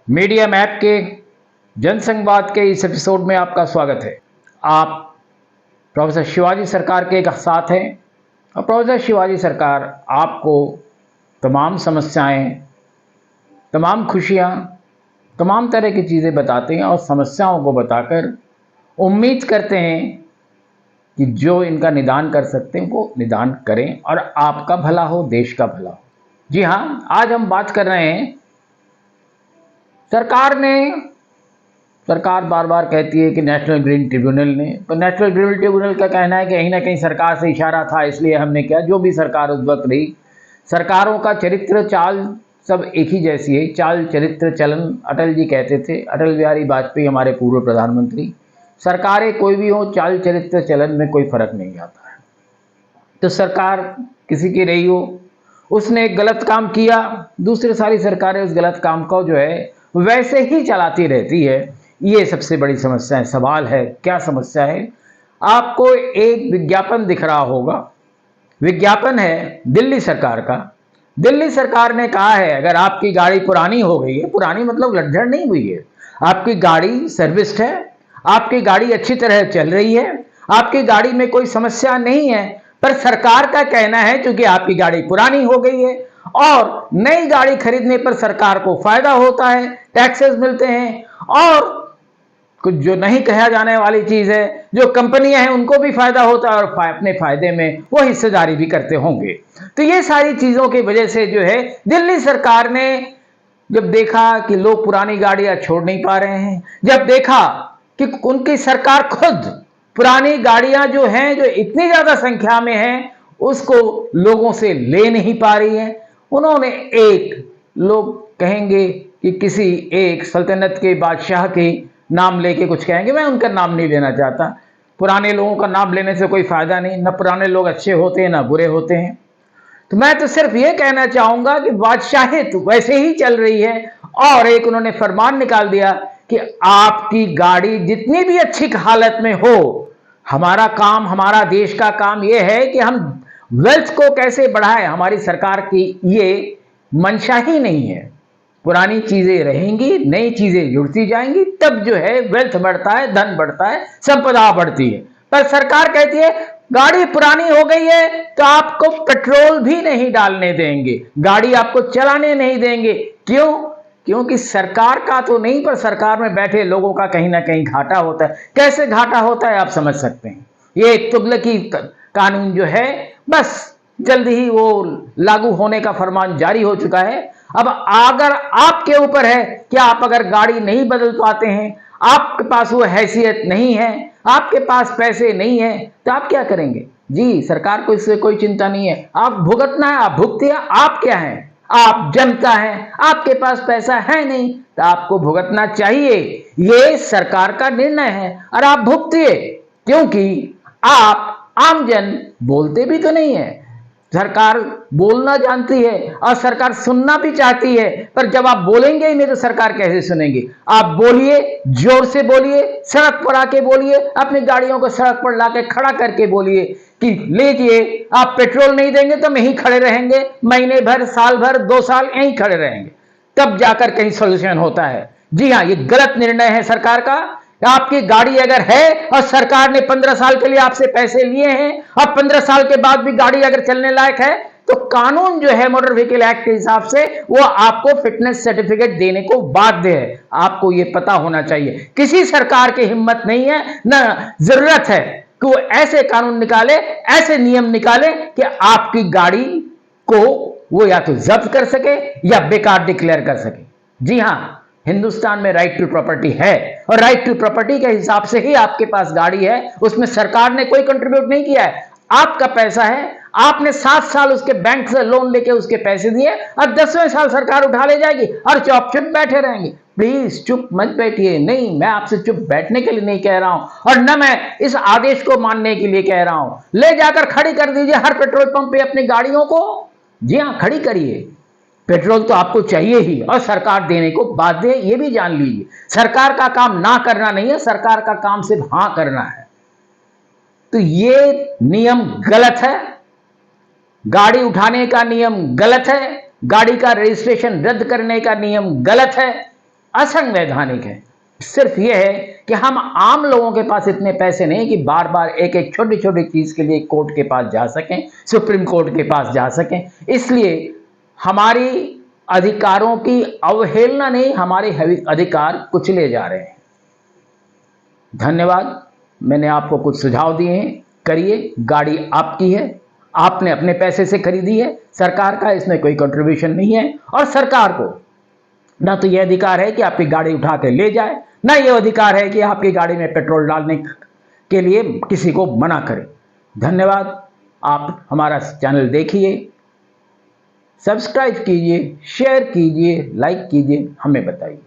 Medium app के जनसंवाद के इस एपिसोड में आपका स्वागत है। आप प्रोफेसर शिवाजी सरकार के साथ हैं और प्रोफेसर शिवाजी सरकार आपको तमाम समस्याएं, तमाम खुशियां, तमाम तरह की चीज़ें बताते हैं और समस्याओं को बताकर उम्मीद करते हैं कि जो इनका निदान कर सकते हैं वो निदान करें और आपका भला हो, देश का भला हो। जी हाँ, आज हम बात कर रहे हैं सरकार बार बार कहती है कि नेशनल ग्रीन ट्रिब्यूनल ने, तो नेशनल ग्रीन ट्रिब्यूनल का कहना है कि कहीं ना कहीं सरकार से इशारा था, इसलिए हमने किया। जो भी सरकार उस वक्त रही, सरकारों का चरित्र चाल सब एक ही जैसी है। चाल चरित्र चलन, अटल जी कहते थे, अटल बिहारी वाजपेयी हमारे पूर्व प्रधानमंत्री। सरकारें कोई भी हो, चाल चरित्र चलन में कोई फर्क नहीं आता है। तो सरकार किसी की रही हो, उसने एक गलत काम किया, दूसरी सारी सरकारें उस गलत काम को जो है वैसे ही चलाती रहती है। ये सबसे बड़ी समस्या है। सवाल है, क्या समस्या है? आपको एक विज्ञापन दिख रहा होगा। विज्ञापन है दिल्ली सरकार का। दिल्ली सरकार ने कहा है, अगर आपकी गाड़ी पुरानी हो गई है, पुरानी मतलब लड़झड़ नहीं हुई है, आपकी गाड़ी सर्विस्ड है, आपकी गाड़ी अच्छी तरह चल रही है, आपकी गाड़ी में कोई समस्या नहीं है, पर सरकार का कहना है क्योंकि आपकी गाड़ी पुरानी हो गई है और नई गाड़ी खरीदने पर सरकार को फायदा होता है, टैक्सेस मिलते हैं, और कुछ जो नहीं कहा जाने वाली चीज है, जो कंपनियां हैं उनको भी फायदा होता है और अपने फायदे में वो हिस्सेदारी भी करते होंगे। तो ये सारी चीजों की वजह से जो है दिल्ली सरकार ने जब देखा कि लोग पुरानी गाड़ियां छोड़ नहीं पा रहे हैं, जब देखा कि उनकी सरकार खुद पुरानी गाड़ियां जो हैं, जो इतनी ज्यादा संख्या में हैं, उसको लोगों से ले नहीं पा रही है, उन्होंने एक, लोग कहेंगे कि किसी एक सल्तनत के बादशाह के नाम लेके कुछ कहेंगे, मैं उनका नाम नहीं लेना चाहता। पुराने लोगों का नाम लेने से कोई फायदा नहीं, न पुराने लोग अच्छे होते हैं न बुरे होते हैं। तो मैं तो सिर्फ ये कहना चाहूंगा कि बादशाहियत वैसे ही चल रही है। और एक उन्होंने फरमान निकाल दिया कि आपकी गाड़ी जितनी भी अच्छी हालत में हो, हमारा काम, हमारा देश का काम यह है कि हम वेल्थ को कैसे बढ़ाएं। हमारी सरकार की ये मंशा ही नहीं है। पुरानी चीजें रहेंगी, नई चीजें जुड़ती जाएंगी, तब जो है वेल्थ बढ़ता है, धन बढ़ता है, संपदा बढ़ती है। पर सरकार कहती है गाड़ी पुरानी हो गई है तो आपको पेट्रोल भी नहीं डालने देंगे, गाड़ी आपको चलाने नहीं देंगे। क्यों? क्योंकि सरकार का तो नहीं, पर सरकार में बैठे लोगों का कहीं ना कहीं घाटा होता है। कैसे घाटा होता है आप समझ सकते हैं। ये तुगलकी कानून जो है, बस जल्दी ही वो लागू होने का फरमान जारी हो चुका है। अब अगर आपके ऊपर है कि आप अगर गाड़ी नहीं बदल पाते हैं, आपके पास वो हैसियत नहीं है, आपके पास पैसे नहीं है, तो आप क्या करेंगे? जी, सरकार को इससे कोई चिंता नहीं है। आप भुगतना है, आप भुगतिए। आप क्या हैं? आप जनता हैं। आपके पास पैसा है नहीं तो आपको भुगतना चाहिए। ये सरकार का निर्णय है और आप भुगतिए, क्योंकि आप आमजन बोलते भी तो नहीं है। सरकार बोलना जानती है और सरकार सुनना भी चाहती है, पर जब आप बोलेंगे ही नहीं तो सरकार कैसे सुनेंगे? आप बोलिए, जोर से बोलिए, सड़क पर आके बोलिए, अपनी गाड़ियों को सड़क पर लाके खड़ा करके बोलिए कि लीजिए, आप पेट्रोल नहीं देंगे तो हम यहीं खड़े रहेंगे, महीने भर, साल भर, 2 साल यहीं खड़े रहेंगे, तब जाकर कहीं सोल्यूशन होता है। जी हाँ, ये गलत निर्णय है सरकार का। आपकी गाड़ी अगर है और सरकार ने 15 साल के लिए आपसे पैसे लिए हैं और 15 साल के बाद भी गाड़ी अगर चलने लायक है, तो कानून जो है मोटर व्हीकल एक्ट के हिसाब से वो आपको फिटनेस सर्टिफिकेट देने को बाध्य है। आपको ये पता होना चाहिए। किसी सरकार की हिम्मत नहीं है, न जरूरत है कि वो ऐसे कानून निकाले, ऐसे नियम निकाले कि आपकी गाड़ी को वो या तो जब्त कर सके या बेकार डिक्लेयर कर सके। जी हाँ, हिंदुस्तान में राइट टू प्रॉपर्टी है और राइट टू प्रॉपर्टी के हिसाब से ही आपके पास गाड़ी है। उसमें सरकार ने कोई कंट्रीब्यूट नहीं किया है। आपका पैसा है, आपने 7 साल उसके बैंक से लोन लेके उसके पैसे दिए और 10वें साल सरकार उठा ले जाएगी और चुप बैठे रहेंगे। प्लीज चुप मत बैठिए। नहीं, मैं आपसे चुप बैठने के लिए नहीं कह रहा हूं और न मैं इस आदेश को मानने के लिए कह रहा हूं। ले जाकर खड़ी कर दीजिए हर पेट्रोल पंप पे अपनी गाड़ियों को। जी हां, खड़ी करिए। पेट्रोल तो आपको चाहिए ही और सरकार देने को बाध्य है, ये भी जान लीजिए। सरकार का काम ना करना नहीं है, सरकार का काम सिर्फ हां करना है। तो ये नियम गलत है। गाड़ी उठाने का नियम गलत है, गाड़ी का रजिस्ट्रेशन रद्द करने का नियम गलत है असंवैधानिक है। सिर्फ यह है कि हम आम लोगों के पास इतने पैसे नहीं कि बार बार एक एक छोटी छोटी चीज के लिए कोर्ट के पास जा सकें, सुप्रीम कोर्ट के पास जा सकें। इसलिए हमारी अधिकारों की अवहेलना नहीं, हमारे अधिकार कुचले जा रहे हैं। धन्यवाद। मैंने आपको कुछ सुझाव दिए हैं, करिए। गाड़ी आपकी है, आपने अपने पैसे से खरीदी है, सरकार का इसमें कोई कंट्रीब्यूशन नहीं है। और सरकार को ना तो यह अधिकार है कि आपकी गाड़ी उठा के ले जाए, ना यह अधिकार है कि आपकी गाड़ी में पेट्रोल डालने के लिए किसी को मना करे। धन्यवाद। आप हमारा चैनल देखिए, सब्सक्राइब कीजिए, शेयर कीजिए, लाइक कीजिए, हमें बताइए।